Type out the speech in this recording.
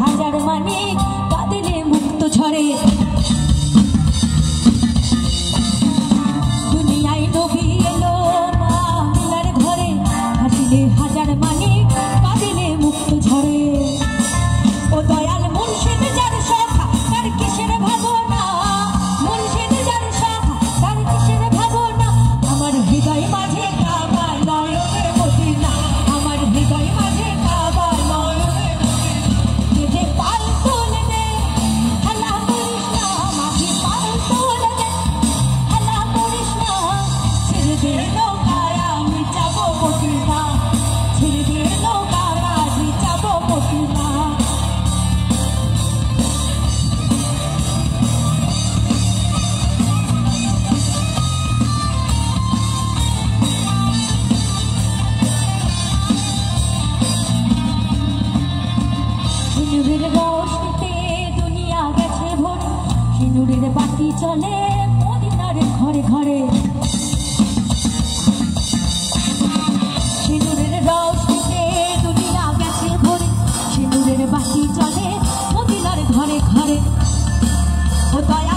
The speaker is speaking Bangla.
হাজার মানে কাঁদিলে মুক্ত ঝরে দুনিয়ায় নবী এলো মা মিলার ঘরে হাসিলে হাজার মানে কাঁদিলে মুক্ত ঝরে ও দয়াল মুর্শিদ যার শাখা তার কিসের ভাবনা মুর্শিদ যার শাখা তার কিসের ভাবনা আমার হৃদয় মাঝে কাবা নয়নে মদিনা আমার হৃদয় মাঝে কাবা নয়নে সিঁদুরের বাতি চলে মদিনার ঘরে ঘরে সিঁদুরের রোশনিতে দুনিয়া গেছে ভরে সিঁদুরের বাতি চলে মদিনার ঘরে ঘরে ও দয়া